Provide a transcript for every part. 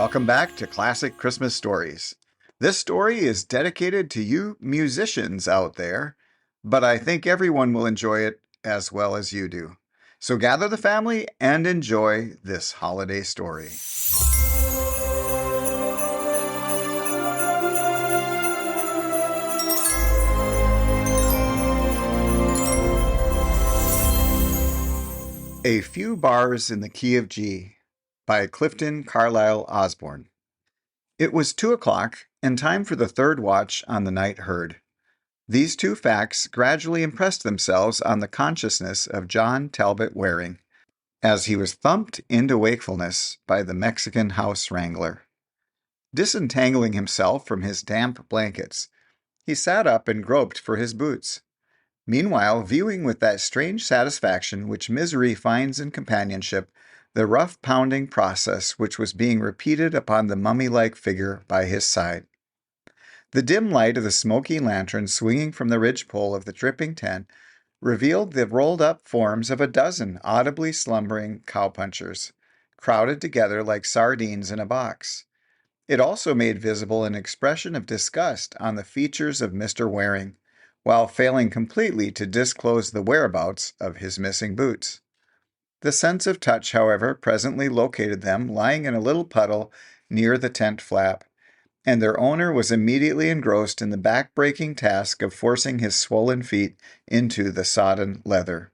Welcome back to Classic Christmas Stories. This story is dedicated to you musicians out there, but I think everyone will enjoy it as well as you do. So gather the family and enjoy this holiday story. A Few Bars in the Key of G by Clifton Carlisle Osborne. It was 2:00 and time for the third watch on the night herd. These two facts gradually impressed themselves on the consciousness of John Talbot Waring, as he was thumped into wakefulness by the Mexican house wrangler. Disentangling himself from his damp blankets, he sat up and groped for his boots. Meanwhile, viewing with that strange satisfaction which misery finds in companionship the rough pounding process which was being repeated upon the mummy-like figure by his side. The dim light of the smoky lantern swinging from the ridgepole of the dripping tent revealed the rolled-up forms of a dozen audibly slumbering cowpunchers, crowded together like sardines in a box. It also made visible an expression of disgust on the features of Mr. Waring, while failing completely to disclose the whereabouts of his missing boots. The sense of touch, however, presently located them lying in a little puddle near the tent flap, and their owner was immediately engrossed in the back-breaking task of forcing his swollen feet into the sodden leather.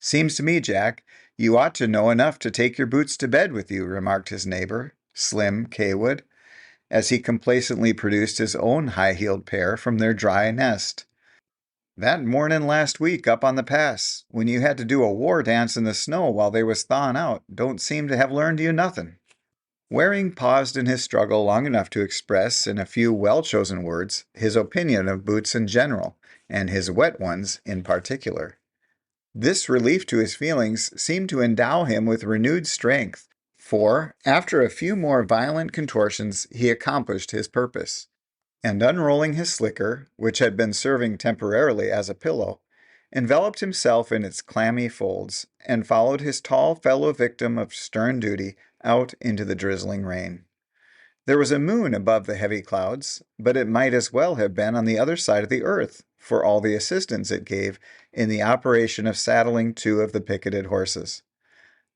"Seems to me, Jack, you ought to know enough to take your boots to bed with you," remarked his neighbor, Slim Kaywood, as he complacently produced his own high-heeled pair from their dry nest. "That mornin' last week up on the pass, when you had to do a war dance in the snow while they was thawin' out, don't seem to have learned you nothin'." Waring paused in his struggle long enough to express, in a few well-chosen words, his opinion of boots in general, and his wet ones in particular. This relief to his feelings seemed to endow him with renewed strength, for, after a few more violent contortions, he accomplished his purpose, and unrolling his slicker, which had been serving temporarily as a pillow, enveloped himself in its clammy folds, and followed his tall fellow victim of stern duty out into the drizzling rain. There was a moon above the heavy clouds, but it might as well have been on the other side of the earth, for all the assistance it gave in the operation of saddling two of the picketed horses.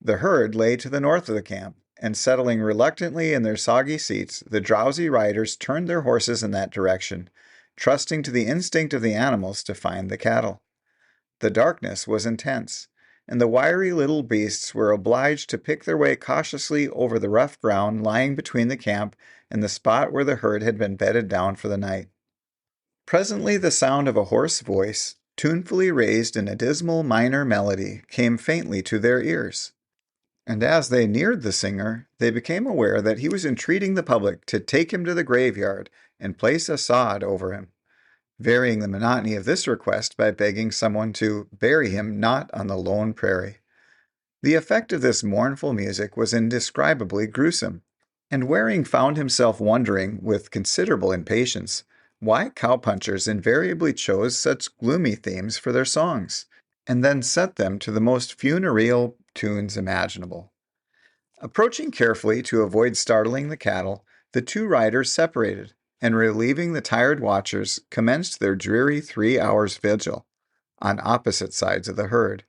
The herd lay to the north of the camp, and settling reluctantly in their soggy seats, the drowsy riders turned their horses in that direction, trusting to the instinct of the animals to find the cattle. The darkness was intense, and the wiry little beasts were obliged to pick their way cautiously over the rough ground lying between the camp and the spot where the herd had been bedded down for the night. Presently the sound of a hoarse voice, tunefully raised in a dismal minor melody, came faintly to their ears, and as they neared the singer, they became aware that he was entreating the public to take him to the graveyard and place a sod over him, varying the monotony of this request by begging someone to bury him not on the lone prairie. The effect of this mournful music was indescribably gruesome, and Waring found himself wondering, with considerable impatience, why cowpunchers invariably chose such gloomy themes for their songs, and then set them to the most funereal tunes imaginable. Approaching carefully to avoid startling the cattle, the two riders separated, and relieving the tired watchers, commenced their dreary 3 hours' vigil on opposite sides of the herd.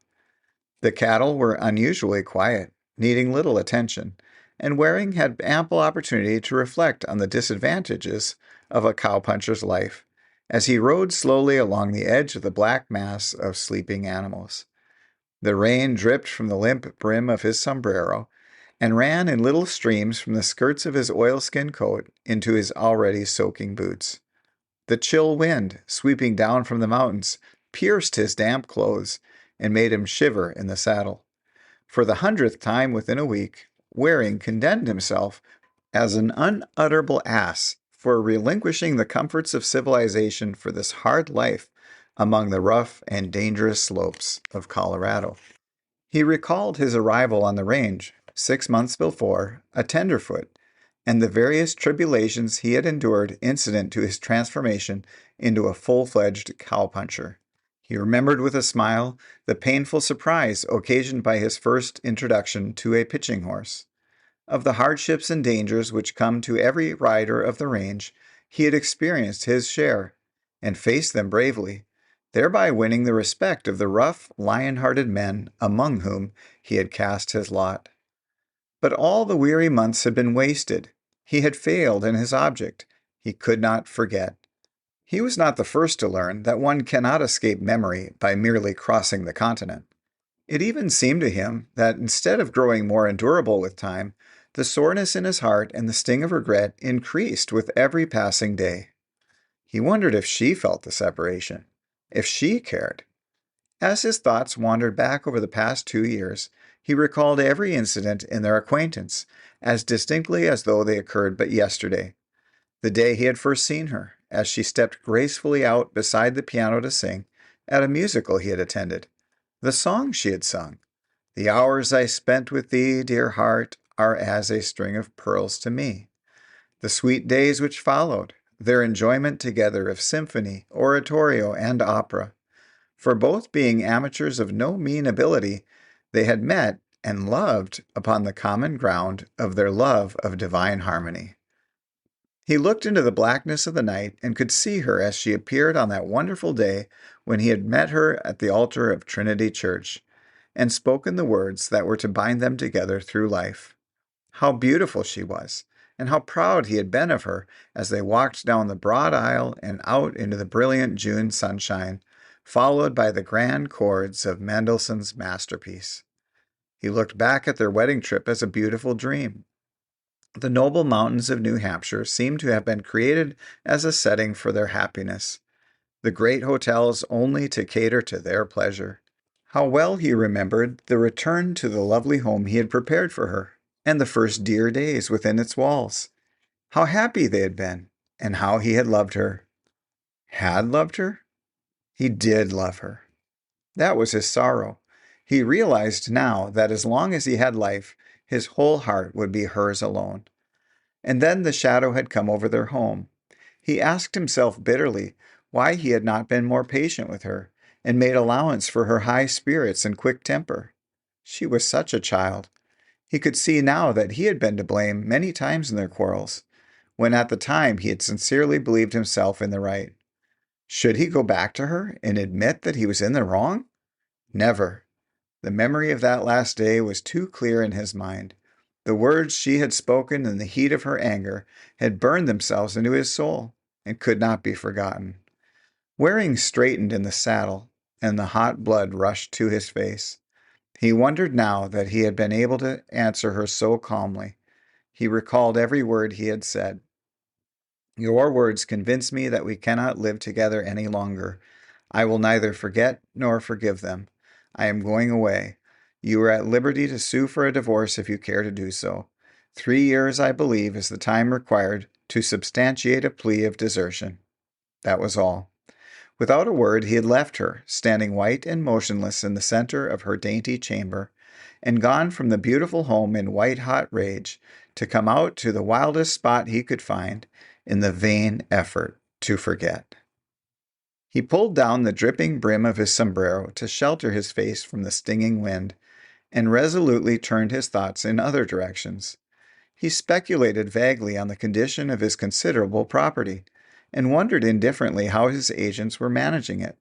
The cattle were unusually quiet, needing little attention, and Waring had ample opportunity to reflect on the disadvantages of a cowpuncher's life as he rode slowly along the edge of the black mass of sleeping animals. The rain dripped from the limp brim of his sombrero and ran in little streams from the skirts of his oilskin coat into his already soaking boots. The chill wind, sweeping down from the mountains, pierced his damp clothes and made him shiver in the saddle. For the 100th time within a week, Waring condemned himself as an unutterable ass for relinquishing the comforts of civilization for this hard life among the rough and dangerous slopes of Colorado. He recalled his arrival on the range 6 months before, a tenderfoot, and the various tribulations he had endured incident to his transformation into a full-fledged cowpuncher. He remembered with a smile the painful surprise occasioned by his first introduction to a pitching horse. Of the hardships and dangers which come to every rider of the range, he had experienced his share, and faced them bravely, thereby winning the respect of the rough, lion-hearted men among whom he had cast his lot. But all the weary months had been wasted. He had failed in his object. He could not forget. He was not the first to learn that one cannot escape memory by merely crossing the continent. It even seemed to him that instead of growing more endurable with time, the soreness in his heart and the sting of regret increased with every passing day. He wondered if she felt the separation, if she cared. As his thoughts wandered back over the past 2 years, he recalled every incident in their acquaintance as distinctly as though they occurred but yesterday. The day he had first seen her, as she stepped gracefully out beside the piano to sing, at a musical he had attended. The song she had sung. The hours I spent with thee, dear heart, are as a string of pearls to me. The sweet days which followed, their enjoyment together of symphony, oratorio, and opera. For both being amateurs of no mean ability, they had met and loved upon the common ground of their love of divine harmony. He looked into the blackness of the night and could see her as she appeared on that wonderful day when he had met her at the altar of Trinity Church, and spoken the words that were to bind them together through life. How beautiful she was, and how proud he had been of her as they walked down the broad aisle and out into the brilliant June sunshine, followed by the grand chords of Mendelssohn's masterpiece. He looked back at their wedding trip as a beautiful dream. The noble mountains of New Hampshire seemed to have been created as a setting for their happiness, the great hotels only to cater to their pleasure. How well he remembered the return to the lovely home he had prepared for her, and the first dear days within its walls. How happy they had been, and how he had loved her. Had loved her? He did love her. That was his sorrow. He realized now that as long as he had life, his whole heart would be hers alone. And then the shadow had come over their home. He asked himself bitterly why he had not been more patient with her, and made allowance for her high spirits and quick temper. She was such a child. He could see now that he had been to blame many times in their quarrels, when at the time he had sincerely believed himself in the right. Should he go back to her and admit that he was in the wrong? Never. The memory of that last day was too clear in his mind. The words she had spoken in the heat of her anger had burned themselves into his soul and could not be forgotten. Waring straightened in the saddle, and the hot blood rushed to his face. He wondered now that he had been able to answer her so calmly. He recalled every word he had said. Your words convince me that we cannot live together any longer. I will neither forget nor forgive them. I am going away. You are at liberty to sue for a divorce if you care to do so. 3 years, I believe, is the time required to substantiate a plea of desertion. That was all. Without a word, he had left her, standing white and motionless in the center of her dainty chamber, and gone from the beautiful home in white-hot rage to come out to the wildest spot he could find in the vain effort to forget. He pulled down the dripping brim of his sombrero to shelter his face from the stinging wind, and resolutely turned his thoughts in other directions. He speculated vaguely on the condition of his considerable property, and wondered indifferently how his agents were managing it.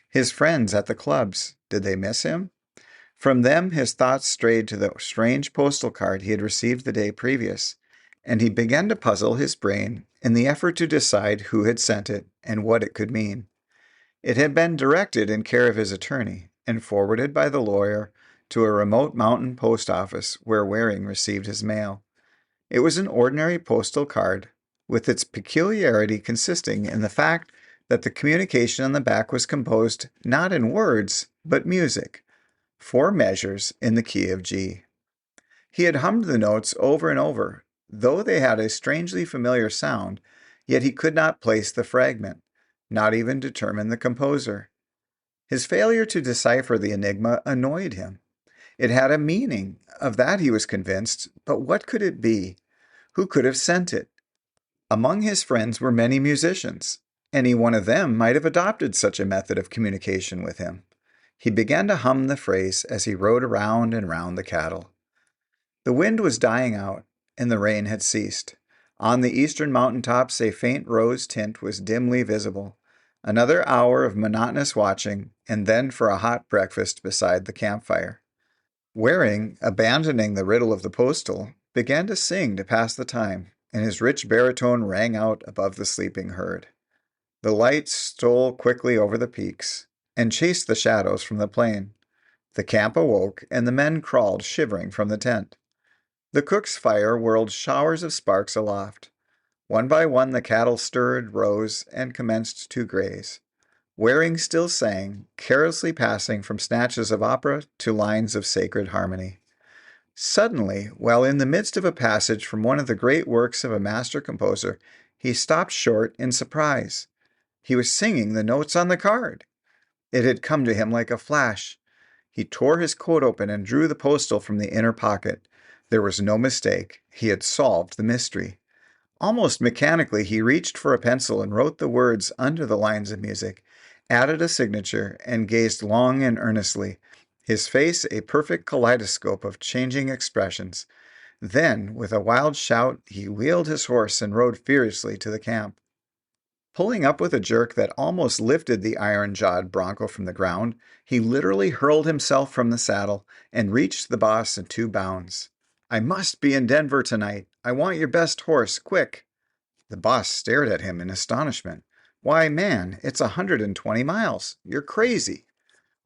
His friends at the clubs, did they miss him? From them his thoughts strayed to the strange postal card he had received the day previous, and he began to puzzle his brain in the effort to decide who had sent it and what it could mean. It had been directed in care of his attorney, and forwarded by the lawyer to a remote mountain post office where Waring received his mail. It was an ordinary postal card, with its peculiarity consisting in the fact that the communication on the back was composed not in words, but music, 4 measures in the key of G. He had hummed the notes over and over. Though they had a strangely familiar sound, yet he could not place the fragment, not even determine the composer. His failure to decipher the enigma annoyed him. It had a meaning, of that he was convinced, but what could it be? Who could have sent it? Among his friends were many musicians. Any one of them might have adopted such a method of communication with him. He began to hum the phrase as he rode around and round the cattle. The wind was dying out, and the rain had ceased. On the eastern mountain tops a faint rose tint was dimly visible. Another hour of monotonous watching, and then for a hot breakfast beside the campfire. Waring, abandoning the riddle of the postal, began to sing to pass the time, and his rich baritone rang out above the sleeping herd. The light stole quickly over the peaks and chased the shadows from the plain. The camp awoke, and the men crawled shivering from the tent. The cook's fire whirled showers of sparks aloft. One by one the cattle stirred, rose, and commenced to graze. Waring still sang, carelessly passing from snatches of opera to lines of sacred harmony. Suddenly, while in the midst of a passage from one of the great works of a master composer, he stopped short in surprise. He was singing the notes on the card. It had come to him like a flash. He tore his coat open and drew the postal from the inner pocket. There was no mistake. He had solved the mystery. Almost mechanically, he reached for a pencil and wrote the words under the lines of music, added a signature, and gazed long and earnestly, his face a perfect kaleidoscope of changing expressions. Then, with a wild shout, he wheeled his horse and rode furiously to the camp. Pulling up with a jerk that almost lifted the iron-jawed bronco from the ground, he literally hurled himself from the saddle and reached the boss in 2 bounds. "I must be in Denver tonight. I want your best horse, quick." The boss stared at him in astonishment. "Why, man, it's 120 miles. You're crazy."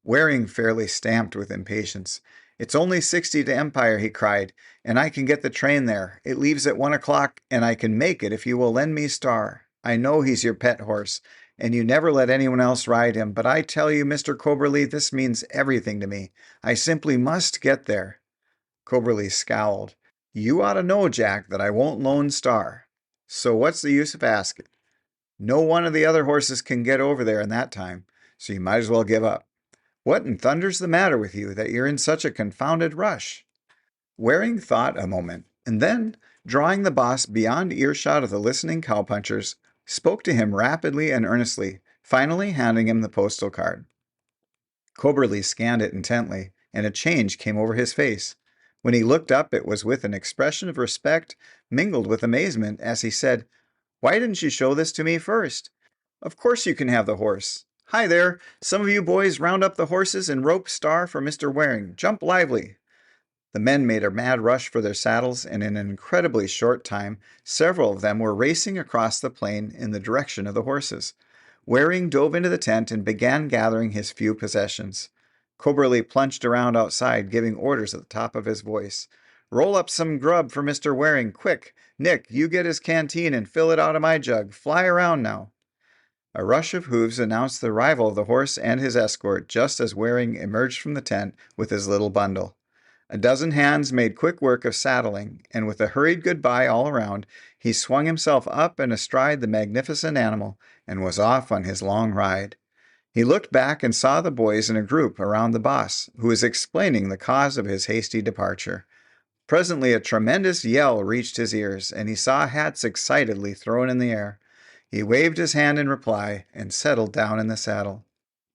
Waring fairly stamped with impatience. "It's only 60 to Empire," he cried, "and I can get the train there. It leaves at 1 o'clock, and I can make it if you will lend me Star. I know he's your pet horse, and you never let anyone else ride him, but I tell you, Mr. Coberly, this means everything to me. I simply must get there." Coberly scowled. "You ought to know, Jack, that I won't loan Star. So what's the use of asking? No one of the other horses can get over there in that time, so you might as well give up. What in thunder's the matter with you that you're in such a confounded rush?" Waring thought a moment, and then, drawing the boss beyond earshot of the listening cowpunchers, spoke to him rapidly and earnestly, finally handing him the postal card. Coberly scanned it intently, and a change came over his face. When he looked up, it was with an expression of respect mingled with amazement as he said, "Why didn't you show this to me first? Of course you can have the horse. Hi there, some of you boys round up the horses and rope Star for Mr. Waring. Jump lively." The men made a mad rush for their saddles, and in an incredibly short time, several of them were racing across the plain in the direction of the horses. Waring dove into the tent and began gathering his few possessions. Coberly plunged around outside, giving orders at the top of his voice. "Roll up some grub for Mr. Waring, quick! Nick, you get his canteen and fill it out of my jug. Fly around now." A rush of hooves announced the arrival of the horse and his escort just as Waring emerged from the tent with his little bundle. A dozen hands made quick work of saddling, and with a hurried goodbye all around, he swung himself up and astride the magnificent animal and was off on his long ride. He looked back and saw the boys in a group around the boss, who was explaining the cause of his hasty departure. Presently a tremendous yell reached his ears, and he saw hats excitedly thrown in the air. He waved his hand in reply and settled down in the saddle.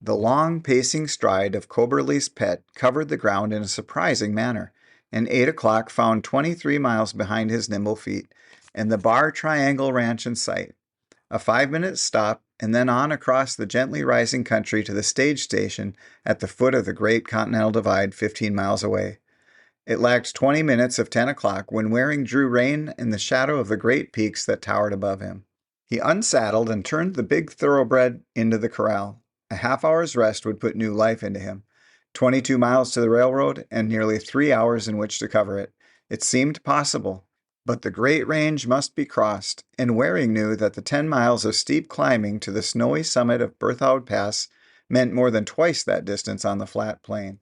The long pacing stride of Coberly's pet covered the ground in a surprising manner, and 8 o'clock found 23 miles behind his nimble feet, and the Bar Triangle Ranch in sight. A 5-minute stop, and then on across the gently rising country to the stage station at the foot of the Great Continental Divide 15 miles away. It lacked 20 minutes of 10 o'clock when Waring drew rein in the shadow of the great peaks that towered above him. He unsaddled and turned the big thoroughbred into the corral. A half-hour's rest would put new life into him. 22 miles to the railroad, and nearly 3 hours in which to cover it. It seemed possible, but the great range must be crossed, and Waring knew that the 10 miles of steep climbing to the snowy summit of Berthoud Pass meant more than twice that distance on the flat plain.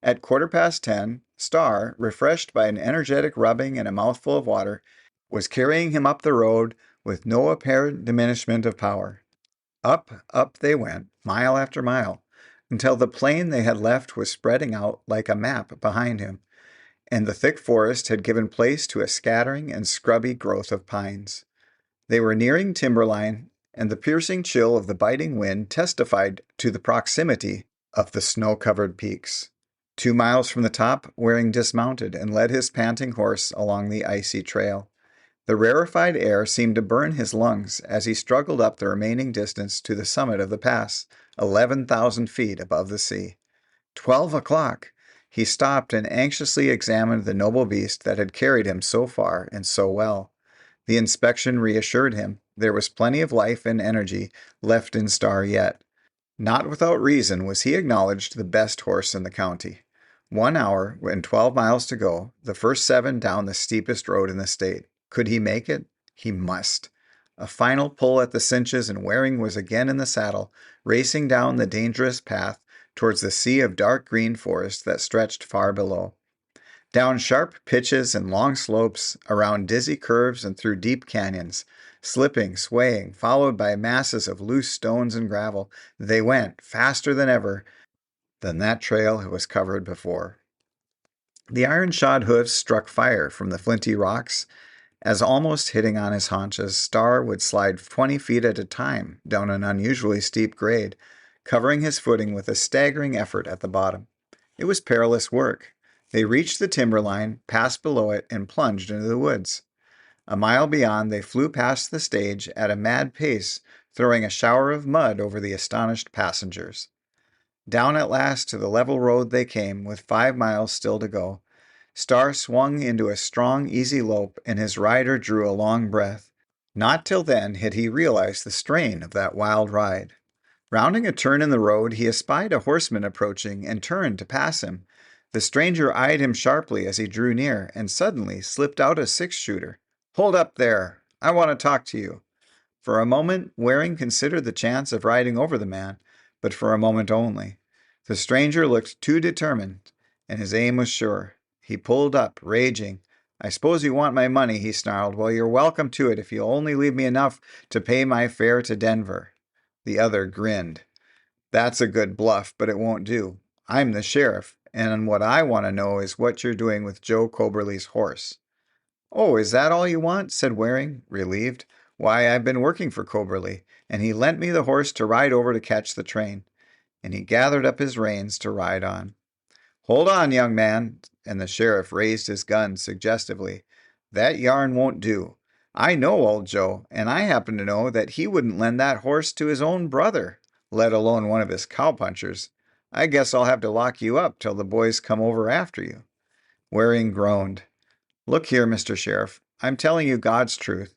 At 10:15, Star, refreshed by an energetic rubbing and a mouthful of water, was carrying him up the road with no apparent diminishment of power. Up they went, mile after mile, until the plain they had left was spreading out like a map behind him, and the thick forest had given place to a scattering and scrubby growth of pines. They were nearing timberline, and the piercing chill of the biting wind testified to the proximity of the snow-covered peaks. 2 miles from the top, Waring dismounted and led his panting horse along the icy trail. The rarefied air seemed to burn his lungs as he struggled up the remaining distance to the summit of the pass, 11,000 feet above the sea. 12 o'clock! He stopped and anxiously examined the noble beast that had carried him so far and so well. The inspection reassured him. There was plenty of life and energy left in Star yet. Not without reason was he acknowledged the best horse in the county. 1 hour and 12 miles to go, the first 7 down the steepest road in the state. Could he make it? He must. A final pull at the cinches and Waring was again in the saddle, racing down the dangerous path towards the sea of dark green forest that stretched far below. Down sharp pitches and long slopes, around dizzy curves and through deep canyons, slipping, swaying, followed by masses of loose stones and gravel, they went faster than ever than that trail was covered before. The iron-shod hoofs struck fire from the flinty rocks as, almost hitting on his haunches, Star would slide 20 feet at a time down an unusually steep grade, covering his footing with a staggering effort at the bottom. It was perilous work. They reached the timberline, passed below it, and plunged into the woods. A mile beyond, they flew past the stage at a mad pace, throwing a shower of mud over the astonished passengers. Down at last to the level road they came, with 5 miles still to go. Star swung into a strong, easy lope, and his rider drew a long breath. Not till then had he realized the strain of that wild ride. Rounding a turn in the road, he espied a horseman approaching and turned to pass him. The stranger eyed him sharply as he drew near, and suddenly slipped out a 6-shooter. "Hold up there! I want to talk to you." For a moment, Waring considered the chance of riding over the man, but for a moment only. The stranger looked too determined, and his aim was sure. He pulled up, raging. "I suppose you want my money," he snarled. "Well, you're welcome to it if you'll only leave me enough to pay my fare to Denver." The other grinned. "That's a good bluff, but it won't do. I'm the sheriff, and what I want to know is what you're doing with Joe Coberly's horse." "Oh, is that all you want?" said Waring, relieved. "Why, I've been working for Coberly, and he lent me the horse to ride over to catch the train." And he gathered up his reins to ride on. "Hold on, young man," and the sheriff raised his gun suggestively. "That yarn won't do. I know old Joe, and I happen to know that he wouldn't lend that horse to his own brother, let alone one of his cowpunchers. I guess I'll have to lock you up till the boys come over after you." Waring groaned. "Look here, Mr. Sheriff, I'm telling you God's truth.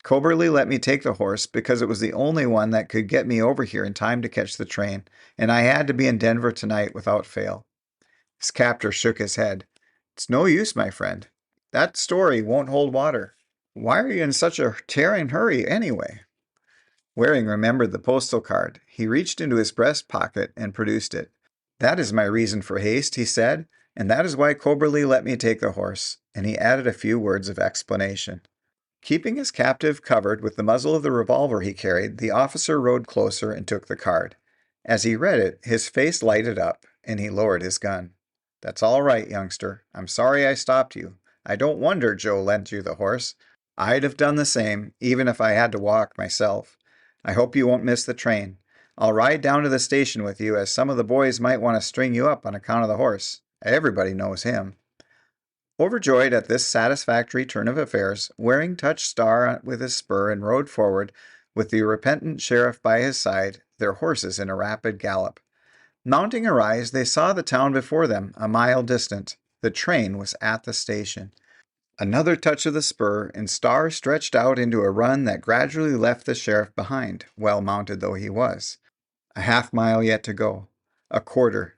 Coberly let me take the horse because it was the only one that could get me over here in time to catch the train, and I had to be in Denver tonight without fail." His captor shook his head. "It's no use, my friend. That story won't hold water. Why are you in such a tearing hurry, anyway?" Waring remembered the postal card. He reached into his breast pocket and produced it. "That is my reason for haste," he said, "and that is why Coberly let me take the horse," and he added a few words of explanation. Keeping his captive covered with the muzzle of the revolver he carried, the officer rode closer and took the card. As he read it, his face lighted up, and he lowered his gun. "That's all right, youngster. I'm sorry I stopped you. I don't wonder Joe lent you the horse. I'd have done the same, even if I had to walk myself. I hope you won't miss the train. I'll ride down to the station with you, as some of the boys might want to string you up on account of the horse. Everybody knows him." Overjoyed at this satisfactory turn of affairs, Waring touched Star with his spur and rode forward, with the repentant sheriff by his side, their horses in a rapid gallop. Mounting a rise, they saw the town before them, a mile distant. The train was at the station. Another touch of the spur, and Star stretched out into a run that gradually left the sheriff behind, well mounted though he was. A half-mile yet to go. A quarter.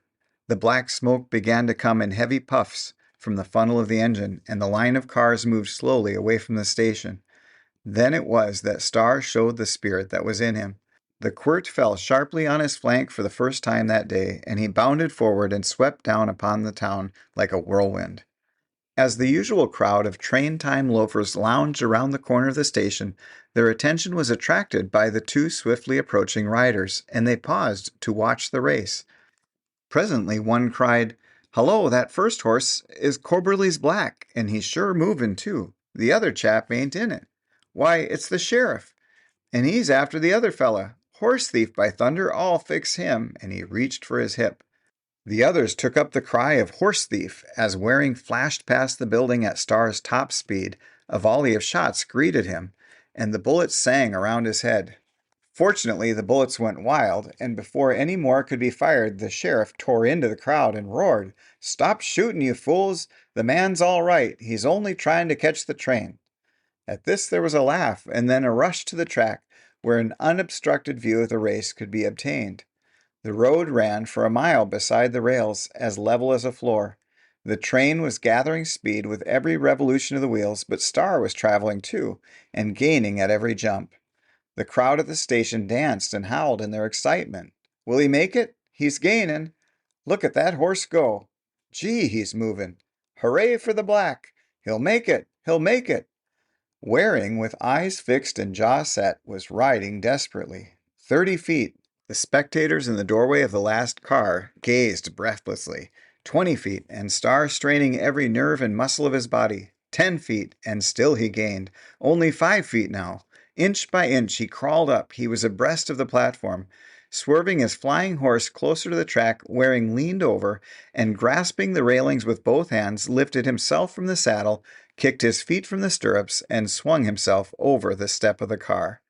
The black smoke began to come in heavy puffs from the funnel of the engine, and the line of cars moved slowly away from the station. Then it was that Star showed the spirit that was in him. The quirt fell sharply on his flank for the first time that day, and he bounded forward and swept down upon the town like a whirlwind. As the usual crowd of train-time loafers lounged around the corner of the station, their attention was attracted by the 2 swiftly approaching riders, and they paused to watch the race. Presently one cried, "Hello, that first horse is Coberly's black, and he's sure moving, too. The other chap ain't in it. Why, it's the sheriff, and he's after the other fella. Horse thief, by thunder, I'll fix him," and he reached for his hip. The others took up the cry of horse thief as Waring flashed past the building at Starr's top speed. A volley of shots greeted him, and the bullets sang around his head. Fortunately, the bullets went wild, and before any more could be fired, the sheriff tore into the crowd and roared, "Stop shooting, you fools! The man's all right. He's only trying to catch the train." At this there was a laugh, and then a rush to the track, where an unobstructed view of the race could be obtained. The road ran for a mile beside the rails, as level as a floor. The train was gathering speed with every revolution of the wheels, but Starr was traveling too, and gaining at every jump. The crowd at the station danced and howled in their excitement. "Will he make it? He's gaining. Look at that horse go. Gee, he's moving. Hooray for the black. He'll make it. He'll make it." Waring, with eyes fixed and jaw set, was riding desperately. 30 feet. The spectators in the doorway of the last car gazed breathlessly. 20 feet, and Starr straining every nerve and muscle of his body. 10 feet, and still he gained. Only 5 feet now. Inch by inch he crawled up. He was abreast of the platform. Swerving his flying horse closer to the track, Waring leaned over and, grasping the railings with both hands, lifted himself from the saddle, kicked his feet from the stirrups, and swung himself over the step of the car.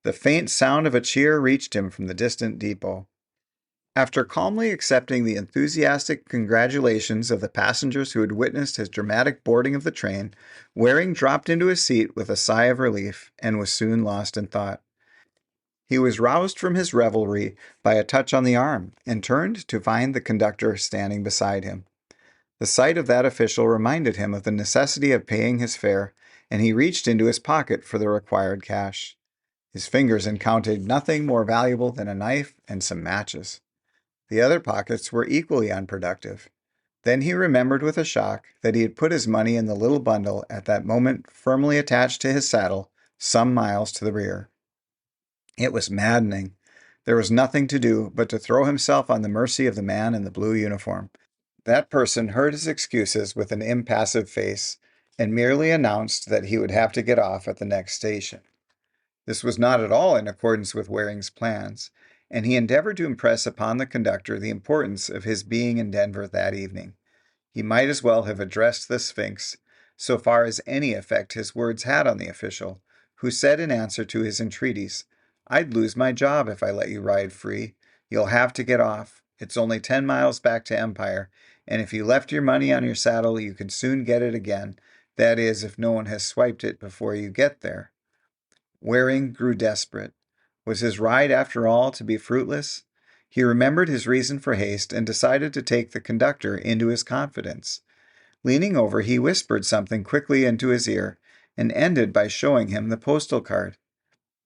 The faint sound of a cheer reached him from the distant depot. After calmly accepting the enthusiastic congratulations of the passengers who had witnessed his dramatic boarding of the train, Waring dropped into his seat with a sigh of relief and was soon lost in thought. He was roused from his revelry by a touch on the arm and turned to find the conductor standing beside him. The sight of that official reminded him of the necessity of paying his fare, and he reached into his pocket for the required cash. His fingers encountered nothing more valuable than a knife and some matches. The other pockets were equally unproductive. Then he remembered with a shock that he had put his money in the little bundle at that moment firmly attached to his saddle, some miles to the rear. It was maddening. There was nothing to do but to throw himself on the mercy of the man in the blue uniform. That person heard his excuses with an impassive face and merely announced that he would have to get off at the next station. This was not at all in accordance with Waring's plans, and he endeavored to impress upon the conductor the importance of his being in Denver that evening. He might as well have addressed the Sphinx, so far as any effect his words had on the official, who said in answer to his entreaties, "I'd lose my job if I let you ride free. You'll have to get off. It's only 10 miles back to Empire, and if you left your money on your saddle, you can soon get it again. That is, if no one has swiped it before you get there." Waring grew desperate. Was his ride, after all, to be fruitless? He remembered his reason for haste and decided to take the conductor into his confidence. Leaning over, he whispered something quickly into his ear and ended by showing him the postal card.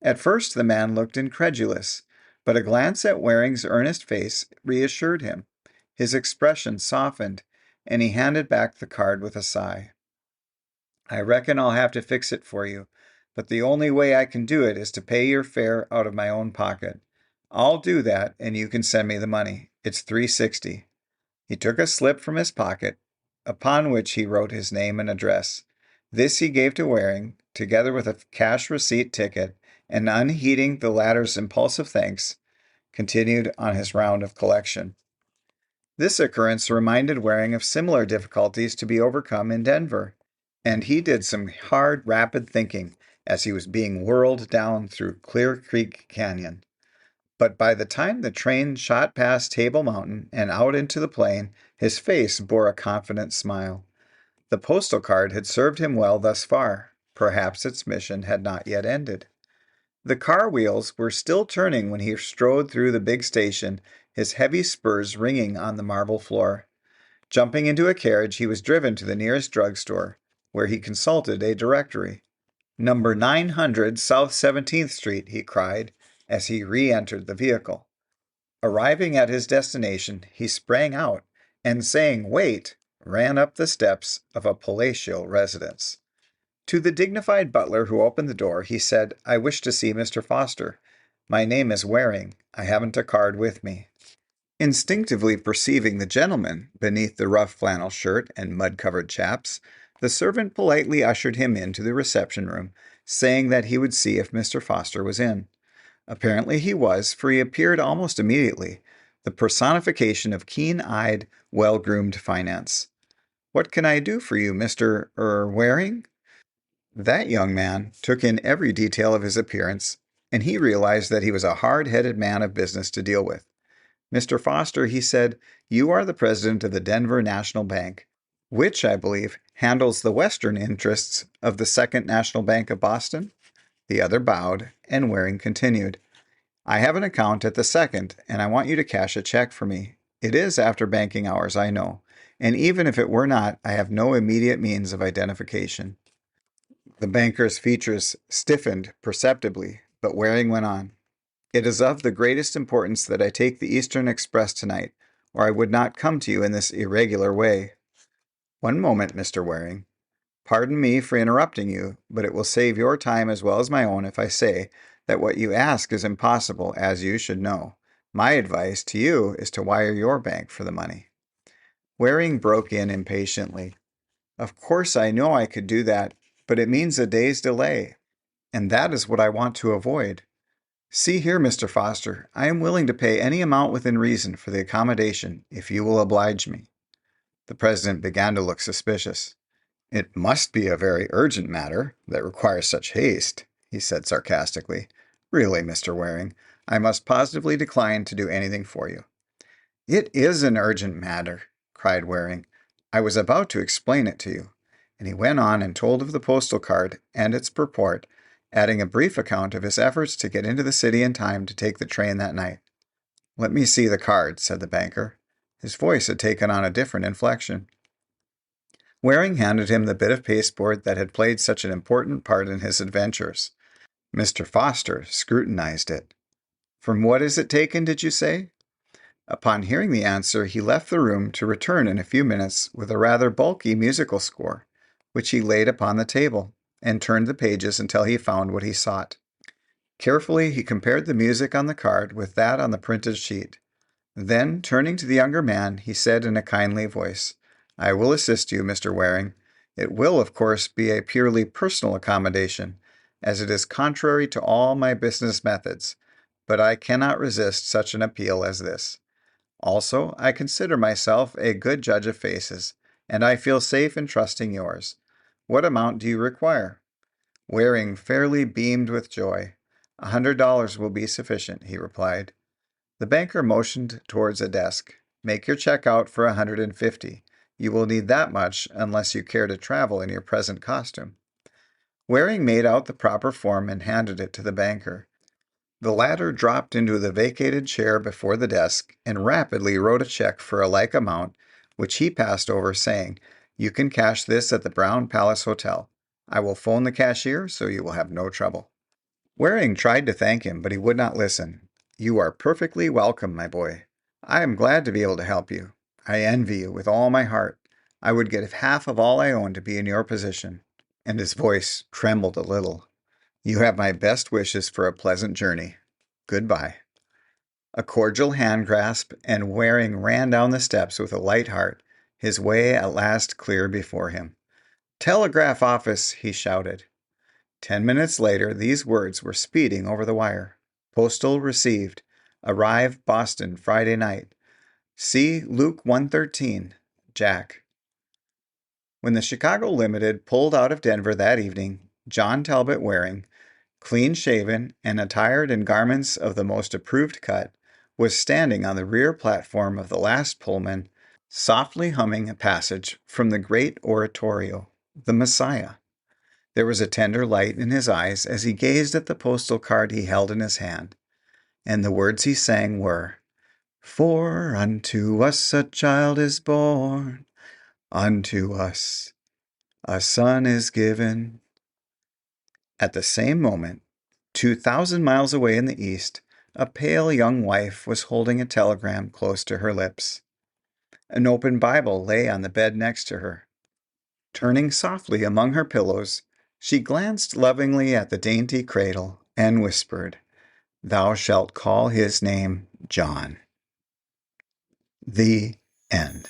At first the man looked incredulous, but a glance at Waring's earnest face reassured him. His expression softened, and he handed back the card with a sigh. "I reckon I'll have to fix it for you, but the only way I can do it is to pay your fare out of my own pocket. I'll do that, and you can send me the money. It's $360. He took a slip from his pocket, upon which he wrote his name and address. This he gave to Waring, together with a cash receipt ticket, and unheeding the latter's impulsive thanks, continued on his round of collection. This occurrence reminded Waring of similar difficulties to be overcome in Denver, and he did some hard, rapid thinking as he was being whirled down through Clear Creek Canyon. But by the time the train shot past Table Mountain and out into the plain, his face bore a confident smile. The postal card had served him well thus far. Perhaps its mission had not yet ended. The car wheels were still turning when he strode through the big station, his heavy spurs ringing on the marble floor. Jumping into a carriage, he was driven to the nearest drugstore, where he consulted a directory. "Number 900 South 17th Street, he cried, as he re-entered the vehicle. Arriving at his destination, he sprang out, and saying, "Wait," ran up the steps of a palatial residence. To the dignified butler who opened the door, he said, "I wish to see Mr. Foster. My name is Waring. I haven't a card with me." Instinctively perceiving the gentleman beneath the rough flannel shirt and mud-covered chaps, the servant politely ushered him into the reception room, saying that he would see if Mr. Foster was in. Apparently he was, for he appeared almost immediately. the personification of keen-eyed, well-groomed finance. "What can I do for you, Mr. Waring?" That young man took in every detail of his appearance, and he realized that he was a hard-headed man of business to deal with. "Mr. Foster," he said, "you are the president of the Denver National Bank, which, I believe, handles the western interests of the Second National Bank of Boston?" The other bowed, and Waring continued, "I have an account at the Second, and I want you to cash a check for me. It is after banking hours, I know, and even if it were not, I have no immediate means of identification." The banker's features stiffened perceptibly, but Waring went on. "It is of the greatest importance that I take the Eastern Express tonight, or I would not come to you in this irregular way." "One moment, Mr. Waring. Pardon me for interrupting you, but it will save your time as well as my own if I say that what you ask is impossible, as you should know. My advice to you is to wire your bank for the money." Waring broke in impatiently. "Of course I know I could do that, but it means a day's delay, and that is what I want to avoid. See here, Mr. Foster, I am willing to pay any amount within reason for the accommodation, if you will oblige me." The president began to look suspicious. "It must be a very urgent matter that requires such haste," he said sarcastically. "Really, Mr. Waring, I must positively decline to do anything for you." "It is an urgent matter," cried Waring. "I was about to explain it to you." And he went on and told of the postal card and its purport, adding a brief account of his efforts to get into the city in time to take the train that night. "Let me see the card," said the banker. His voice had taken on a different inflection. Waring handed him the bit of pasteboard that had played such an important part in his adventures. Mr. Foster scrutinized it. "From what is it taken, did you say?" Upon hearing the answer, he left the room to return in a few minutes with a rather bulky musical score, which he laid upon the table, and turned the pages until he found what he sought. Carefully, he compared the music on the card with that on the printed sheet. Then, turning to the younger man, he said in a kindly voice, "I will assist you, Mr. Waring. It will, of course, be a purely personal accommodation, as it is contrary to all my business methods, but I cannot resist such an appeal as this. Also, I consider myself a good judge of faces, and I feel safe in trusting yours. What amount do you require?" Waring fairly beamed with joy. $100 will be sufficient," he replied. The banker motioned towards a desk. "Make your check out for $150. You will need that much unless you care to travel in your present costume." Waring made out the proper form and handed it to the banker. The latter dropped into the vacated chair before the desk and rapidly wrote a check for a like amount, which he passed over, saying, "You can cash this at the Brown Palace Hotel. I will phone the cashier so you will have no trouble." Waring tried to thank him, but he would not listen. "You are perfectly welcome, my boy. I am glad to be able to help you. I envy you with all my heart. I would give half of all I own to be in your position." And his voice trembled a little. "You have my best wishes for a pleasant journey. Goodbye." A cordial hand grasp, and Waring ran down the steps with a light heart, his way at last clear before him. "Telegraph office!" he shouted. 10 minutes later, these words were speeding over the wire. "Postal received. Arrive Boston Friday night. See Luke 113. Jack." When the Chicago Limited pulled out of Denver that evening, John Talbot Waring, clean-shaven and attired in garments of the most approved cut, was standing on the rear platform of the last Pullman, softly humming a passage from the great oratorio, The Messiah. There was a tender light in his eyes as he gazed at the postal card he held in his hand, and the words he sang were, "For unto us a child is born, unto us a son is given." At the same moment, 2,000 miles away in the east, a pale young wife was holding a telegram close to her lips. An open Bible lay on the bed next to her. Turning softly among her pillows, she glanced lovingly at the dainty cradle and whispered, "Thou shalt call his name John." The end.